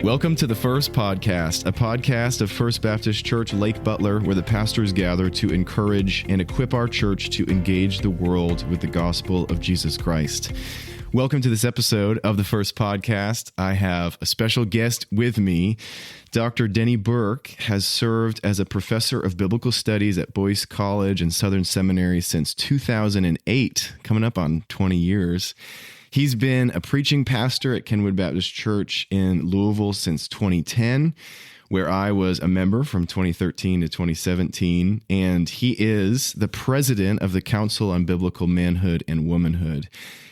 Welcome to the First Podcast, a podcast of First Baptist Church, Lake Butler, where the pastors gather to encourage and equip our church to engage the world with the gospel of Jesus Christ. Welcome to this episode of the First Podcast. I have a special guest with me. Dr. Denny Burk has served as a professor of biblical studies at Boyce College and Southern Seminary since 2008, coming up on 20 years. He's been a preaching pastor at Kenwood Baptist Church in Louisville since 2010, where I was a member from 2013 to 2017, and he is the president of the Council on Biblical Manhood and Womanhood.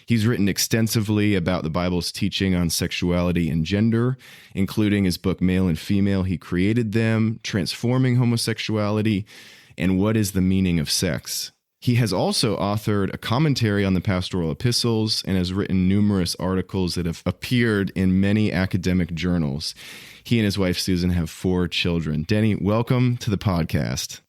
He's written extensively about the Bible's teaching on sexuality and gender, including his book, Male and Female, He Created Them, Transforming Homosexuality, and What is the Meaning of Sex? He has also authored a commentary on the pastoral epistles and has written numerous articles that have appeared in many academic journals. He and his wife, Susan, have 4 children. Denny, welcome to the podcast.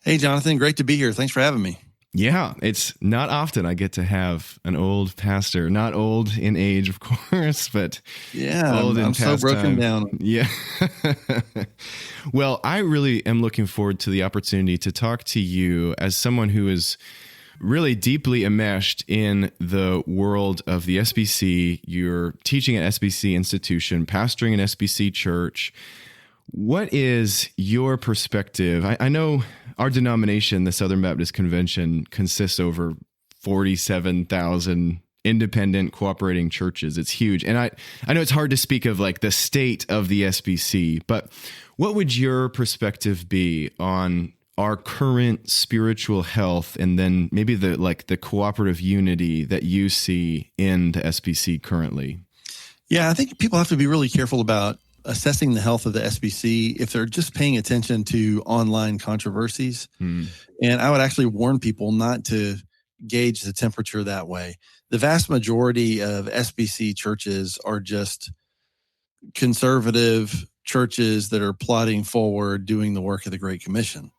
Hey, Jonathan. Great to be here. Thanks for having me. Yeah, it's not often I get to have an old pastor, not old in age, of course, but old in pastime. I'm so broken down. Yeah. Well, I really am looking forward to the opportunity to talk to you as someone who is really deeply enmeshed in the world of the SBC. You're teaching at SBC institution, pastoring an SBC church. What is your perspective? I know our denomination, the Southern Baptist Convention, consists over 47,000 independent cooperating churches. It's huge. And I know it's hard to speak of like the state of the SBC, but what would your perspective be on our current spiritual health and then maybe the cooperative unity that you see in the SBC currently? Yeah, I think people have to be really careful about assessing the health of the SBC if they're just paying attention to online controversies. And I would actually warn people not to gauge the temperature that way. The vast majority of SBC churches are just conservative churches that are plodding forward, doing the work of the Great Commission.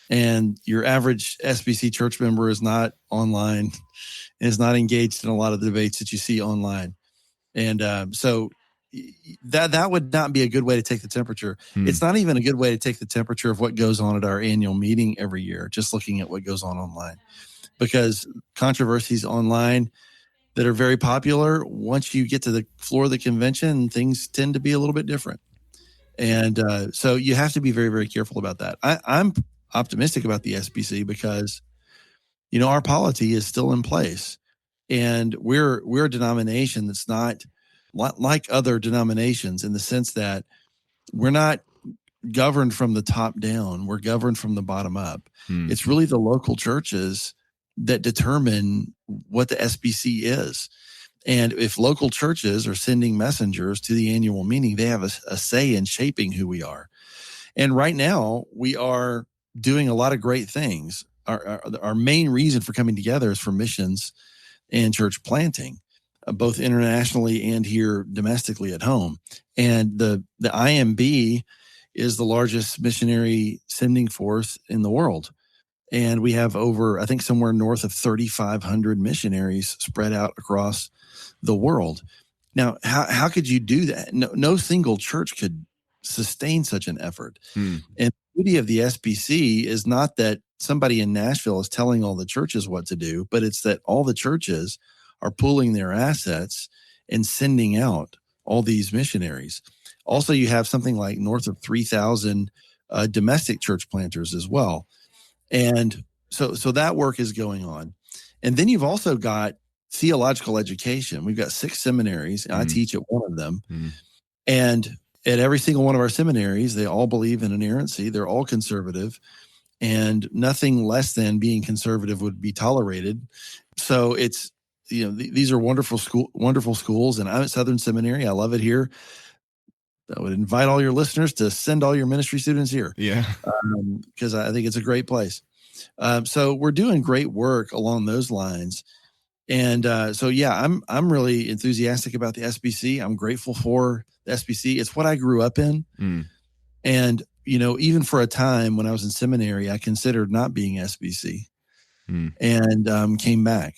And your average SBC church member is not online and is not engaged in a lot of the debates that you see online. And so that would not be a good way to take the temperature. It's not even a good way to take the temperature of what goes on at our annual meeting every year, just looking at what goes on online. Because controversies online that are very popular, once you get to the floor of the convention, things tend to be a little bit different. And so you have to be very, very careful about that. I'm optimistic about the SBC because, our polity is still in place. And we're a denomination that's not like other denominations in the sense that we're not governed from the top down. We're governed from the bottom up. It's really the local churches that determine what the SBC is. And if local churches are sending messengers to the annual meeting, they have a say in shaping who we are. And right now we are doing a lot of great things. Our main reason for coming together is for missions and church planting, both internationally and here domestically at home. And the IMB is the largest missionary sending force in the world. And we have over, I think, somewhere north of 3,500 missionaries spread out across the world. Now, how could you do that? No single church could sustain such an effort. And the beauty of the SBC is not that somebody in Nashville is telling all the churches what to do, but it's that all the churches are pooling their assets and sending out all these missionaries. Also, you have something like north of 3,000 domestic church planters as well. And so that work is going on. And then you've also got theological education. We've got 6 seminaries. And I teach at one of them. And at every single one of our seminaries, they all believe in inerrancy. They're all conservative. And nothing less than being conservative would be tolerated. So it's, these are wonderful schools, and I'm at Southern Seminary. I love it here. I would invite all your listeners to send all your ministry students here. Yeah, because I think it's a great place. So we're doing great work along those lines, and I'm really enthusiastic about the SBC. I'm grateful for the SBC. It's what I grew up in, and even for a time when I was in seminary, I considered not being SBC, and came back.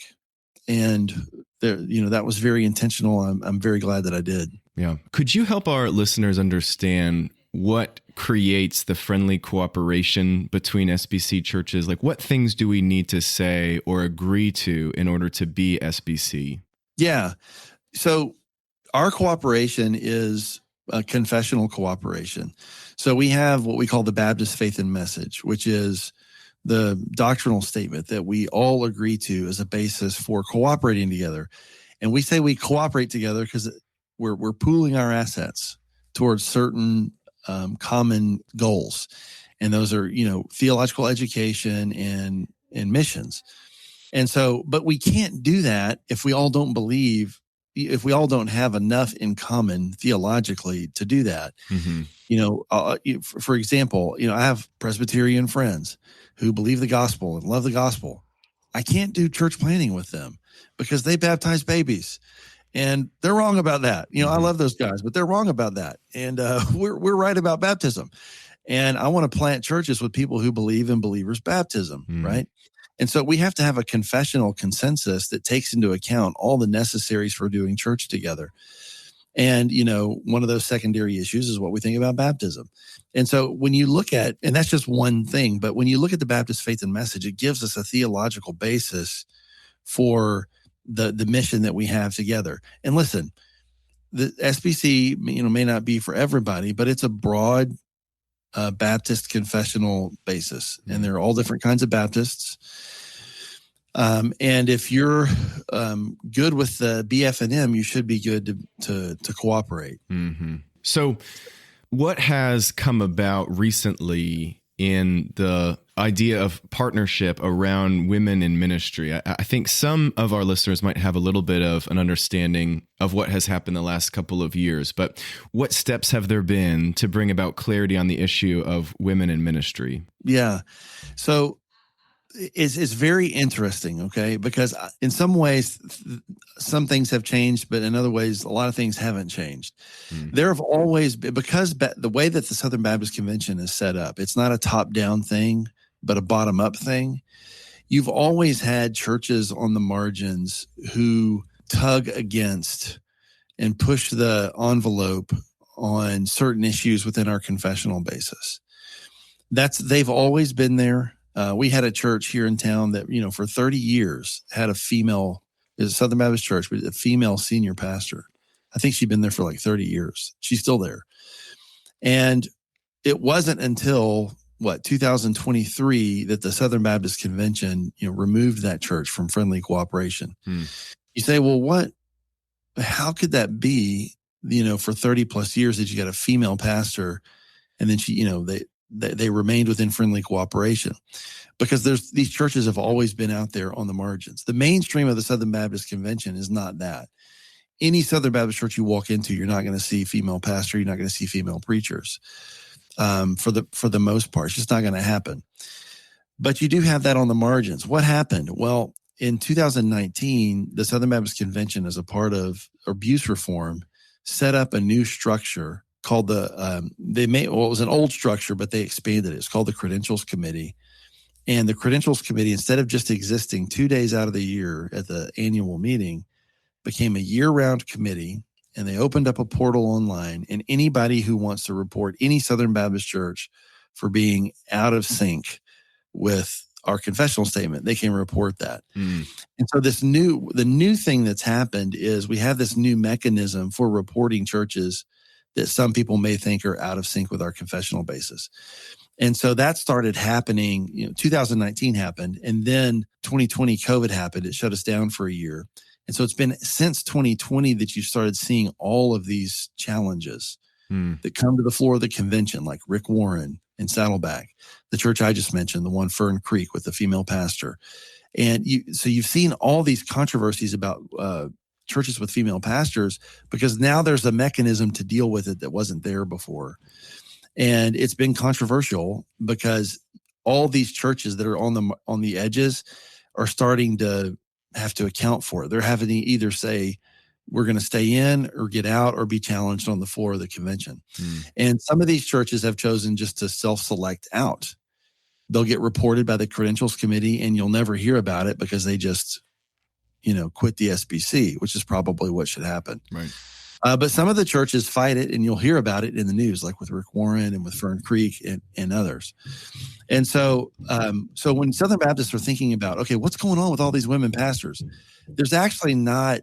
And there, that was very intentional. I'm very glad that I did. Yeah. Could you help our listeners understand what creates the friendly cooperation between SBC churches? Like, what things do we need to say or agree to in order to be SBC? Yeah. So our cooperation is a confessional cooperation. So we have what we call the Baptist Faith and Message, which is the doctrinal statement that we all agree to as a basis for cooperating together. And we say we cooperate together because we're pooling our assets towards certain common goals. And those are, theological education and missions. And so, but we can't do that if we all don't believe, if we all don't have enough in common theologically to do that. Mm-hmm. For example, I have Presbyterian friends who believe the gospel and love the gospel. I can't do church planning with them because they baptize babies. And they're wrong about that. Mm-hmm. I love those guys, but they're wrong about that. And we're right about baptism. And I want to plant churches with people who believe in believers' baptism, right? And so we have to have a confessional consensus that takes into account all the necessaries for doing church together. And, one of those secondary issues is what we think about baptism. And so when you look at, and that's just one thing, but when you look at the Baptist Faith and Message, it gives us a theological basis for the mission that we have together. And listen, the SBC, may not be for everybody, but it's a broad Baptist confessional basis. And there are all different kinds of Baptists. And if you're good with the BF&M, you should be good to cooperate. Mm-hmm. So what has come about recently in the idea of partnership around women in ministry? I think some of our listeners might have a little bit of an understanding of what has happened the last couple of years, but what steps have there been to bring about clarity on the issue of women in ministry? Yeah. So it's very interesting, okay? Because in some ways, some things have changed, but in other ways, a lot of things haven't changed. There have always been, because the way that the Southern Baptist Convention is set up, it's not a top-down thing, but a bottom-up thing. You've always had churches on the margins who tug against and push the envelope on certain issues within our confessional basis. They've always been there. We had a church here in town that, for 30 years had a Southern Baptist church with a female senior pastor. I think she'd been there for like 30 years. She's still there. And it wasn't until 2023 that the Southern Baptist Convention, removed that church from friendly cooperation. You say, well, how could that be, for 30 plus years that you got a female pastor and then she, they remained within friendly cooperation? Because these churches have always been out there on the margins. The mainstream of the Southern Baptist Convention is not that. Any Southern Baptist church you walk into, you're not going to see female pastor. You're not going to see female preachers. For the most part, it's just not going to happen. But you do have that on the margins. What happened? Well, in 2019, the Southern Baptist Convention, as a part of abuse reform, set up a new structure called it was an old structure, but they expanded it. It's called the Credentials Committee. And the Credentials Committee, instead of just existing 2 days out of the year at the annual meeting, became a year-round committee. And they opened up a portal online, and anybody who wants to report any Southern Baptist church for being out of sync with our confessional statement, they can report that. And so the new thing that's happened is we have this new mechanism for reporting churches that some people may think are out of sync with our confessional basis. And so that started happening, 2019 happened, and then 2020 COVID happened. It shut us down for a year. And so it's been since 2020 that you started seeing all of these challenges that come to the floor of the convention, like Rick Warren in Saddleback, the church I just mentioned, the one Fern Creek with the female pastor. And you've seen all these controversies about churches with female pastors because now there's a mechanism to deal with it that wasn't there before. And it's been controversial because all these churches that are on the edges are starting to have to account for it. They're having to either say, we're going to stay in or get out or be challenged on the floor of the convention. And some of these churches have chosen just to self-select out. They'll get reported by the Credentials Committee and you'll never hear about it because they just, quit the SBC, which is probably what should happen. Right. But some of the churches fight it, and you'll hear about it in the news, like with Rick Warren and with Fern Creek and others. And so when Southern Baptists are thinking about, okay, what's going on with all these women pastors? There's actually not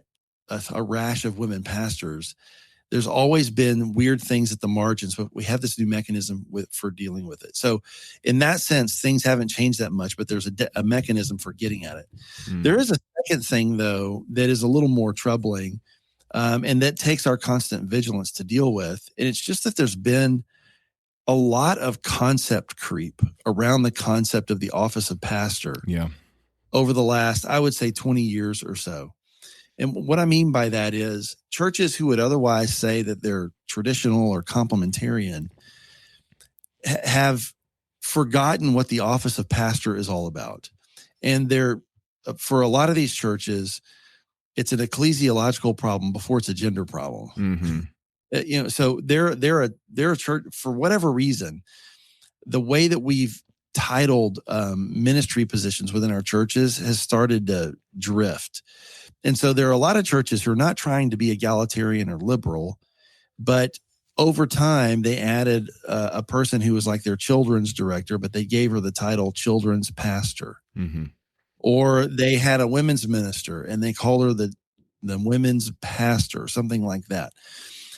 a rash of women pastors. There's always been weird things at the margins, but we have this new mechanism for dealing with it. So in that sense, things haven't changed that much, but there's a mechanism for getting at it. There is a second thing, though, that is a little more troubling, and that takes our constant vigilance to deal with. And it's just that there's been a lot of concept creep around the concept of the office of pastor over the last, I would say, 20 years or so. And what I mean by that is churches who would otherwise say that they're traditional or complementarian have forgotten what the office of pastor is all about. And for a lot of these churches, it's an ecclesiological problem before it's a gender problem. Mm-hmm. So they're a church, for whatever reason, the way that we've titled ministry positions within our churches has started to drift. And so there are a lot of churches who are not trying to be egalitarian or liberal, but over time they added a person who was like their children's director, but they gave her the title children's pastor. Mm-hmm. Or they had a women's minister and they called her the women's pastor, something like that.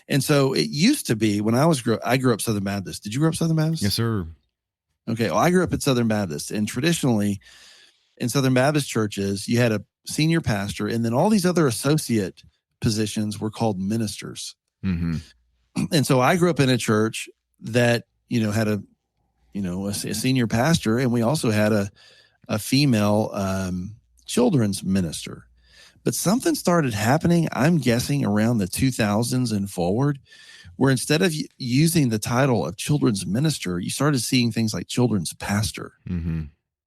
And so it used to be when I grew up Southern Baptist. Did you grow up Southern Baptist? Yes, sir. Okay. Well, I grew up at Southern Baptist, and traditionally in Southern Baptist churches, you had a senior pastor, and then all these other associate positions were called ministers. Mm-hmm. And so I grew up in a church that, had a senior pastor, and we also had a female children's minister. But something started happening, I'm guessing around the 2000s and forward, where instead of using the title of children's minister, you started seeing things like children's pastor, mm-hmm.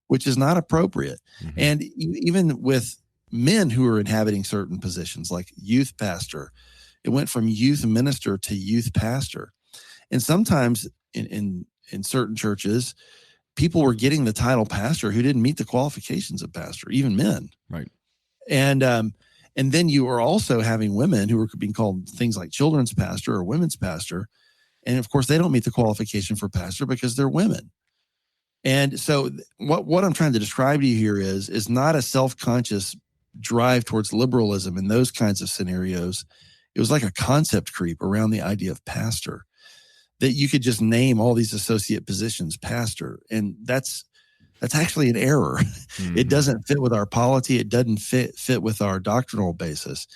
which is not appropriate. Mm-hmm. And even with men who are inhabiting certain positions like youth pastor, it went from youth minister to youth pastor. And sometimes in certain churches, people were getting the title pastor who didn't meet the qualifications of pastor, even men. Right. And then you are also having women who are being called things like children's pastor or women's pastor. And of course, they don't meet the qualification for pastor because they're women. And so what I'm trying to describe to you here is not a self-conscious drive towards liberalism in those kinds of scenarios. It was like a concept creep around the idea of pastor, that you could just name all these associate positions pastor. And that's actually an error. Mm-hmm. It doesn't fit with our polity. It doesn't fit with our doctrinal basis.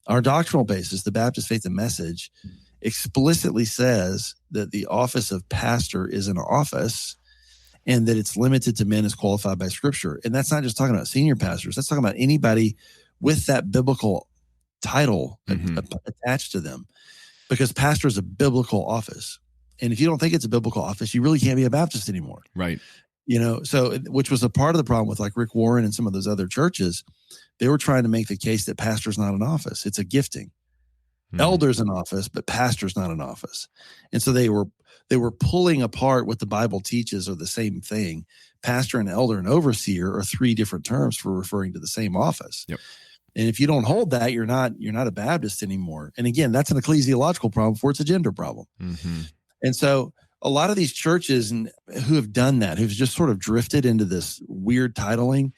Our doctrinal basis, the Baptist Faith and Message, explicitly says that the office of pastor is an office and that it's limited to men as qualified by Scripture. And that's not just talking about senior pastors. That's talking about anybody with that biblical title mm-hmm. attached to them, because pastor is a biblical office. And if you don't think it's a biblical office, you really can't be a Baptist anymore. Right. So which was a part of the problem with like Rick Warren and some of those other churches. They were trying to make the case that pastor's not an office. It's a gifting. Mm-hmm. Elder's an office, but pastor's not an office. And so they were pulling apart what the Bible teaches are the same thing. Pastor and elder and overseer are three different terms for referring to the same office. Yep. And if you don't hold that, you're not a Baptist anymore. And again, that's an ecclesiological problem before it's a gender problem. Mm-hmm. And so a lot of these churches who have done that, who've just sort of drifted into this weird titling,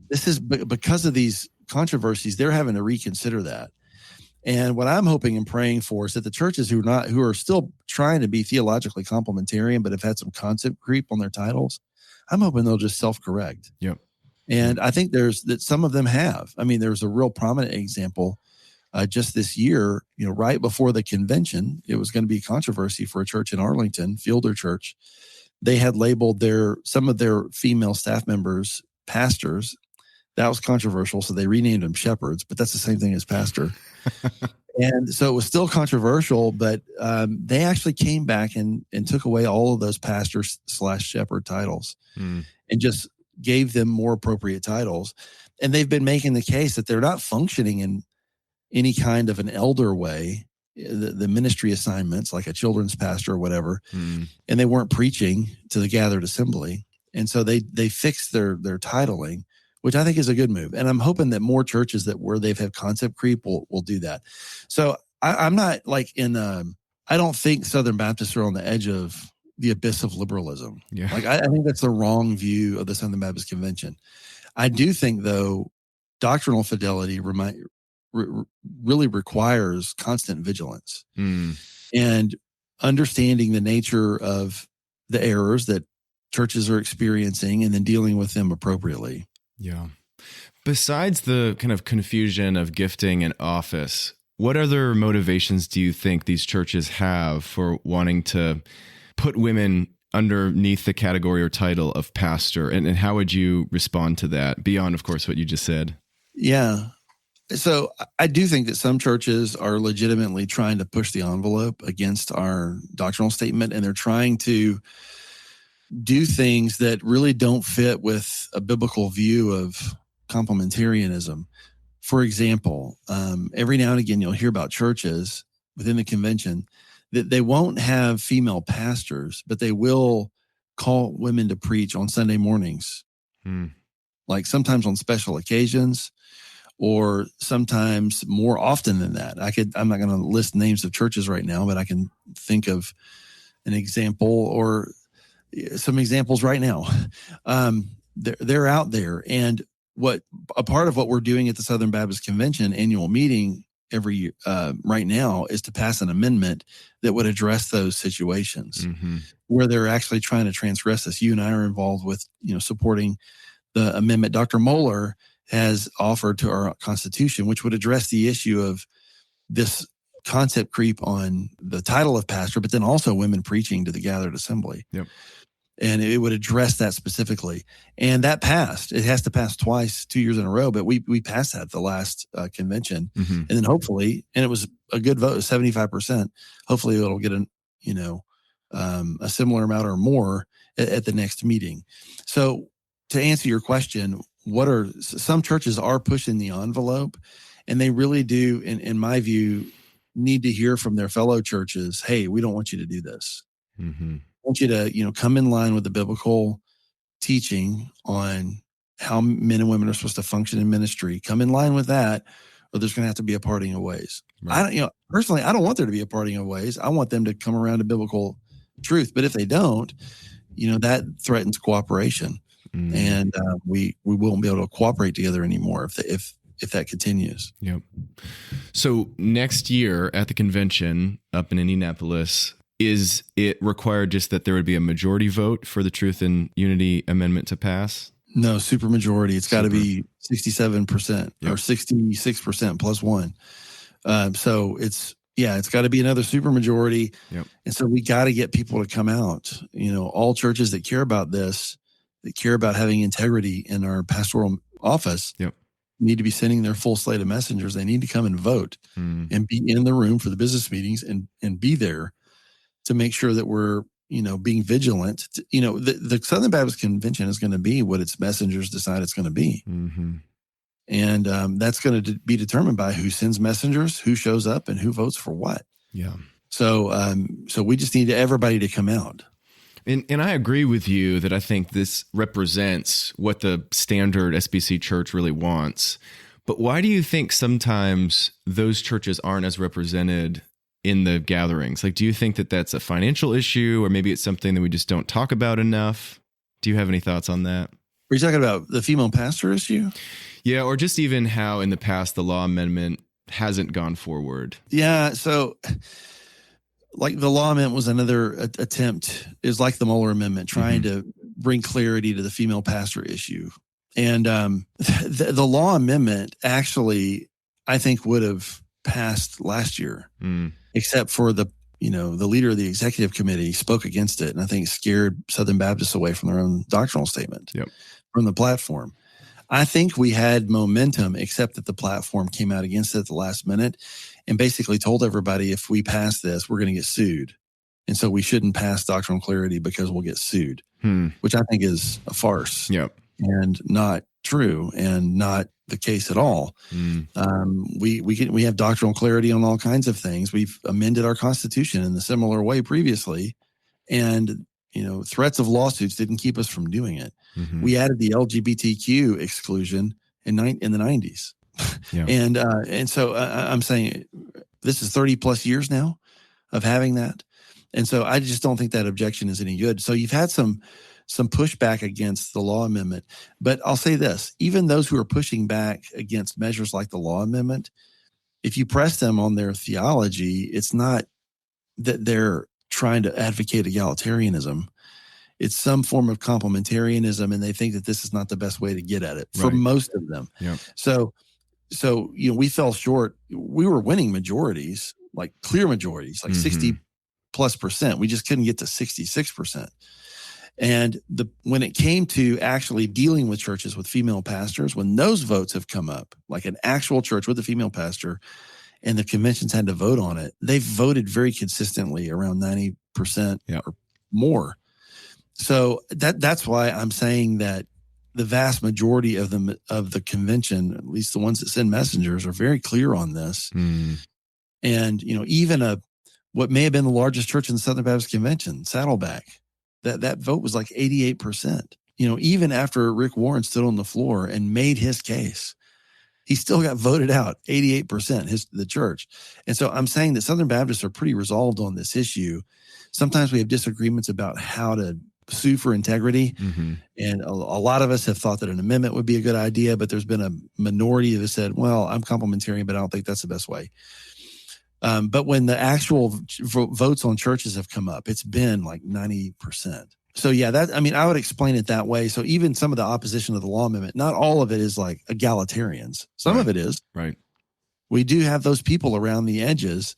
this is because of these controversies, they're having to reconsider that. And what I'm hoping and praying for is that the churches who are still trying to be theologically complementarian, but have had some concept creep on their titles, I'm hoping they'll just self-correct. Yep. And I think that some of them have. I mean, there's a real prominent example just this year, right before the convention. It was going to be a controversy for a church in Arlington, Fielder Church. They had labeled some of their female staff members pastors. That was controversial, so they renamed them shepherds, but that's the same thing as pastor. And so it was still controversial, but they actually came back and took away all of those pastor/shepherd titles and just gave them more appropriate titles. And they've been making the case that they're not functioning in any kind of an elder way, the ministry assignments like a children's pastor or whatever, and they weren't preaching to the gathered assembly. And so they fixed their titling, which I think is a good move. And I'm hoping that more churches where they've had concept creep will do that. So I'm not like I don't think Southern Baptists are on the edge of the abyss of liberalism. Yeah. Like I think that's the wrong view of the Southern Baptist Convention. I do think, though, doctrinal fidelity really requires constant vigilance and understanding the nature of the errors that churches are experiencing and then dealing with them appropriately. Yeah. Besides the kind of confusion of gifting and office, what other motivations do you think these churches have for wanting to put women underneath the category or title of pastor? And how would you respond to that beyond, of course, what you just said? Yeah. So I do think that some churches are legitimately trying to push the envelope against our doctrinal statement, and they're trying to do things that really don't fit with a biblical view of complementarianism. For example, every now and again, you'll hear about churches within the convention that they won't have female pastors, but they will call women to preach on Sunday mornings, like sometimes on special occasions, or sometimes more often than that. I'm not going to list names of churches right now, but I can think of an example or some examples right now. They're out there. And a part of what we're doing at the Southern Baptist Convention annual meeting every year right now is to pass an amendment that would address those situations where they're actually trying to transgress this. You and I are involved with, supporting the amendment Dr. Moeller has offered to our Constitution, which would address the issue of this concept creep on the title of pastor, but then also women preaching to the gathered assembly. Yep. And it would address that specifically. And that passed. It has to pass twice, 2 years in a row, but we passed that at the last convention. And then hopefully, and it was a good vote, 75%. Hopefully it'll get a similar amount or more at the next meeting. So to answer your question, some churches are pushing the envelope, and they really do, in my view, need to hear from their fellow churches, hey, we don't want you to do this. I want you to, come in line with the biblical teaching on how men and women are supposed to function in ministry. Come in line with that, or there's going to have to be a parting of ways. Right. Personally, I don't want there to be a parting of ways. I want them to come around to biblical truth. But if they don't, that threatens cooperation. And we won't be able to cooperate together anymore if that continues. Yep. So next year at the convention up in Indianapolis, is it required just that there would be a majority vote for the Truth and Unity Amendment to pass? No, supermajority. It's got to be 67% or 66% plus one. So it's got to be another supermajority. Yep. And so we got to get people to come out. All churches that care about this, that care about having integrity in our pastoral office, need to be sending their full slate of messengers. They need to come and vote and be in the room for the business meetings and be there to make sure that we're, being vigilant. The Southern Baptist Convention is going to be what its messengers decide it's going to be. And that's going to be determined by who sends messengers, who shows up, and who votes for what. Yeah. So we just need everybody to come out. And I agree with you that I think this represents what the standard SBC church really wants. But why do you think sometimes those churches aren't as represented in the gatherings? Like, do you think that that's a financial issue, or maybe it's something that we just don't talk about enough? Do you have any thoughts on that? Are you talking about the female pastor issue? Yeah, or just even how in the past the law amendment hasn't gone forward. Yeah, so like the law amendment was another attempt, is like the Mueller Amendment, trying to bring clarity to the female pastor issue. And the law amendment actually, I think, would have passed last year, except for the leader of the executive committee spoke against it, and I think scared Southern Baptists away from their own doctrinal statement from the platform. I think we had momentum, except that the platform came out against it at the last minute and basically told everybody, if we pass this, we're going to get sued. And so we shouldn't pass doctrinal clarity because we'll get sued, which I think is a farce and not true and not the case at all. We have doctrinal clarity on all kinds of things. We've amended our Constitution in a similar way previously, and threats of lawsuits didn't keep us from doing it. We added the LGBTQ exclusion in the 90s. And so I'm saying this is 30 plus years now of having that. And so I just don't think that objection is any good. So you've had some pushback against the law amendment, but I'll say this, even those who are pushing back against measures like the law amendment, if you press them on their theology, it's not that they're trying to advocate egalitarianism. It's some form of complementarianism, and they think that this is not the best way to get at it for most of them. Yeah. So, we fell short. We were winning majorities, like clear majorities, like 60+%. We just couldn't get to 66%. And when it came to actually dealing with churches with female pastors, when those votes have come up, like an actual church with a female pastor, and the conventions had to vote on it, they voted very consistently around 90% or more. So that's why I'm saying that the vast majority of the convention, at least the ones that send messengers, are very clear on this. And even what may have been the largest church in the Southern Baptist Convention, Saddleback, that vote was like 88%. Even after Rick Warren stood on the floor and made his case, he still got voted out, 88%, the church. And so I'm saying that Southern Baptists are pretty resolved on this issue. Sometimes we have disagreements about how to sue for integrity. And a lot of us have thought that an amendment would be a good idea, but there's been a minority that said, well, I'm complementarian, but I don't think that's the best way. But when the actual votes on churches have come up, it's been like 90%. So I would explain it that way. So even some of the opposition to the law amendment, not all of it is like egalitarians. Some of it is. Right. We do have those people around the edges,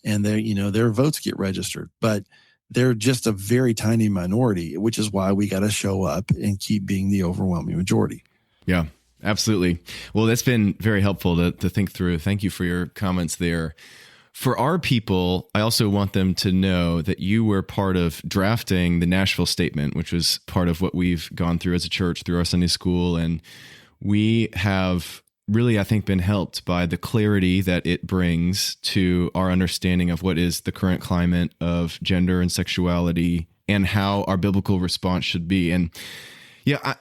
and their votes get registered, but they're just a very tiny minority, which is why we got to show up and keep being the overwhelming majority. Yeah, absolutely. Well, that's been very helpful to think through. Thank you for your comments there. For our people, I also want them to know that you were part of drafting the Nashville Statement, which was part of what we've gone through as a church through our Sunday school. And we have really, I think, been helped by the clarity that it brings to our understanding of what is the current climate of gender and sexuality and how our biblical response should be. And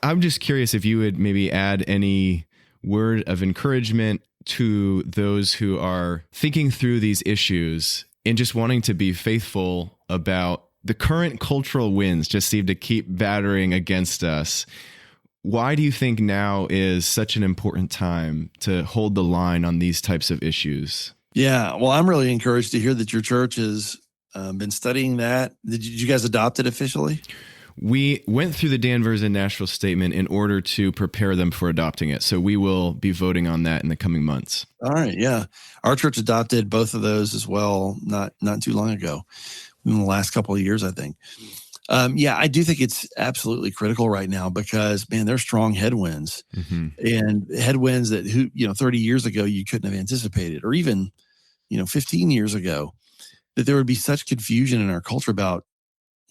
I'm just curious if you would maybe add any word of encouragement to those who are thinking through these issues and just wanting to be faithful about the current cultural winds just seem to keep battering against us. Why do you think now is such an important time to hold the line on these types of issues? Yeah, well, I'm really encouraged to hear that your church has been studying that. Did you guys adopt it officially? We went through the Danvers and Nashville Statement in order to prepare them for adopting it. So we will be voting on that in the coming months. All right. Yeah. Our church adopted both of those as well, not too long ago, in the last couple of years, I think. I do think it's absolutely critical right now because, man, there's strong headwinds and headwinds that 30 years ago you couldn't have anticipated, or even, 15 years ago, that there would be such confusion in our culture about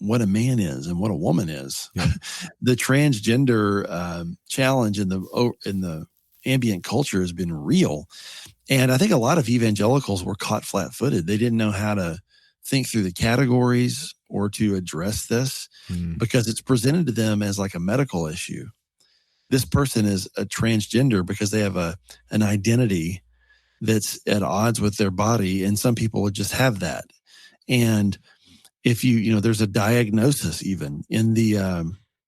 what a man is and what a woman is. Yeah. The transgender challenge in the ambient culture has been real. And I think a lot of evangelicals were caught flat-footed. They didn't know how to think through the categories or to address this because it's presented to them as like a medical issue. This person is a transgender because they have an identity that's at odds with their body. And some people would just have that. And if there's a diagnosis even in the,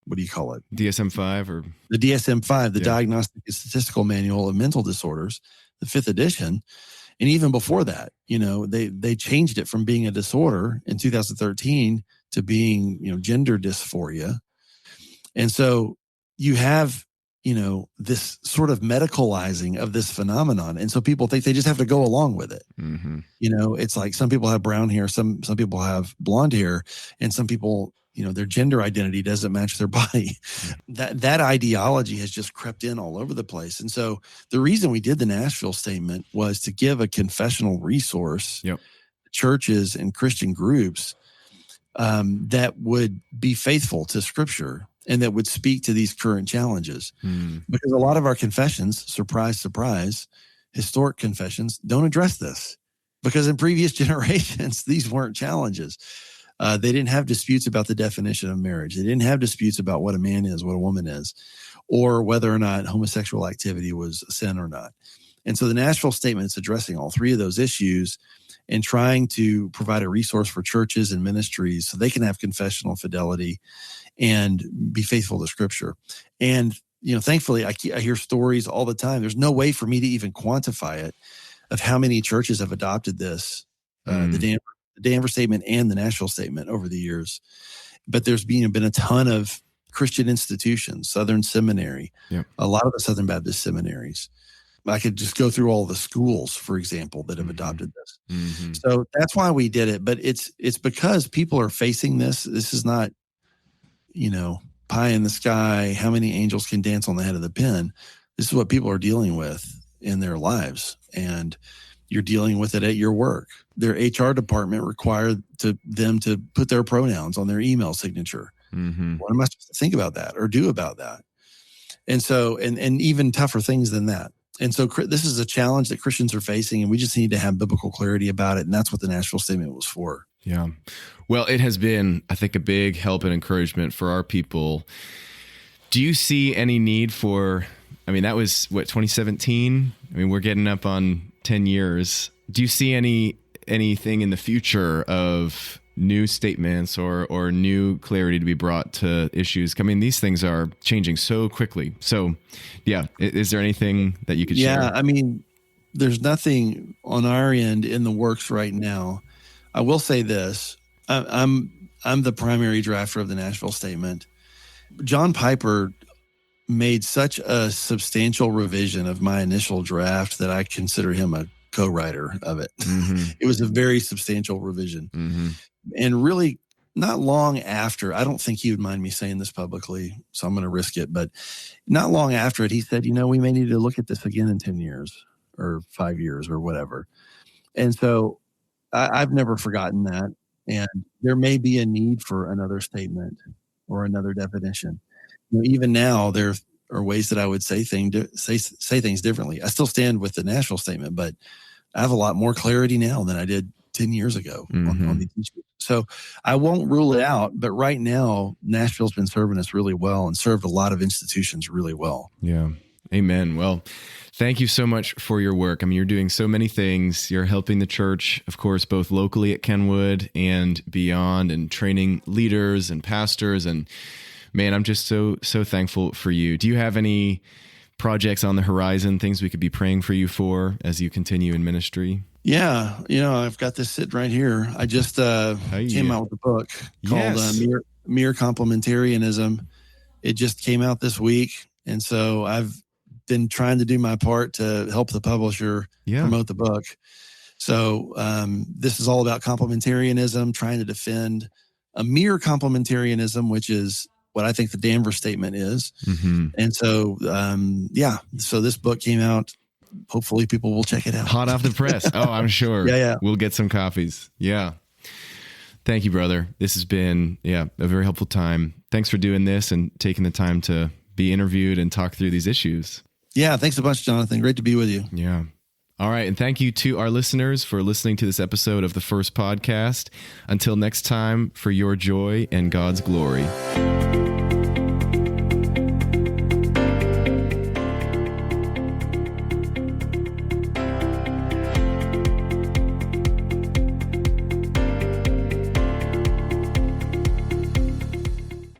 what do you call it? DSM-5 or? The DSM-5, the Diagnostic and Statistical Manual of Mental Disorders, the 5th edition. And even before that, they changed it from being a disorder in 2013 to being, gender dysphoria. And so you have, this sort of medicalizing of this phenomenon. And so people think they just have to go along with it. It's like some people have brown hair, some people have blonde hair, and some people, their gender identity doesn't match their body. That ideology has just crept in all over the place. And so the reason we did the Nashville Statement was to give a confessional resource to churches and Christian groups that would be faithful to Scripture and that would speak to these current challenges. Because a lot of our confessions, surprise, surprise, historic confessions don't address this. Because in previous generations, these weren't challenges. They didn't have disputes about the definition of marriage. They didn't have disputes about what a man is, what a woman is, or whether or not homosexual activity was a sin or not. And so the Nashville Statement is addressing all three of those issues and trying to provide a resource for churches and ministries so they can have confessional fidelity and be faithful to Scripture. And, thankfully, I hear stories all the time. There's no way for me to even quantify it of how many churches have adopted this, the Denver Statement and the Nashville Statement over the years. But there's been a ton of Christian institutions, Southern Seminary, a lot of the Southern Baptist seminaries. I could just go through all the schools, for example, that have adopted this. Mm-hmm. So that's why we did it. But it's because people are facing this. This is not, pie in the sky, how many angels can dance on the head of the pin. This is what people are dealing with in their lives. And you're dealing with it at your work. Their HR department required them to put their pronouns on their email signature. Mm-hmm. What am I supposed to think about that or do about that? And so, and even tougher things than that. And so this is a challenge that Christians are facing, and we just need to have biblical clarity about it. And that's what the Nashville Statement was for. Yeah. Well, it has been, I think, a big help and encouragement for our people. Do you see any need for, that was, 2017? We're getting up on 10 years. Do you see anything in the future of new statements or new clarity to be brought to issues? These things are changing so quickly. So, is there anything that you could share? Yeah, there's nothing on our end in the works right now. I will say this. I'm the primary drafter of the Nashville Statement. John Piper made such a substantial revision of my initial draft that I consider him a co-writer of it. Mm-hmm. It was a very substantial revision. Mm-hmm. And really not long after, I don't think he would mind me saying this publicly, so I'm going to risk it, but not long after it, he said, we may need to look at this again in 10 years or 5 years or whatever. And so I've never forgotten that. And there may be a need for another statement or another definition. Even now, there are ways that I would say things differently. I still stand with the Nashville Statement, but I have a lot more clarity now than I did 10 years ago on these issues. So I won't rule it out, but right now, Nashville's been serving us really well and served a lot of institutions really well. Yeah. Amen. Well, thank you so much for your work. You're doing so many things. You're helping the church, of course, both locally at Kenwood and beyond, and training leaders and pastors. And man, I'm just so thankful for you. Do you have any projects on the horizon, things we could be praying for you for as you continue in ministry? Yeah. I've got this sitting right here. I just came out with a book called Mere Complementarianism. It just came out this week. And so I've been trying to do my part to help the publisher promote the book. So this is all about complementarianism, trying to defend a mere complementarianism, which is what I think the Denver Statement is. Mm-hmm. And so, so this book came out. Hopefully people will check it out. Hot off the press. Oh, I'm sure. Yeah. We'll get some copies. Yeah. Thank you, brother. This has been, a very helpful time. Thanks for doing this and taking the time to be interviewed and talk through these issues. Yeah. Thanks a bunch, Jonathan. Great to be with you. Yeah. All right. And thank you to our listeners for listening to this episode of the First Podcast. Until next time, for your joy and God's glory.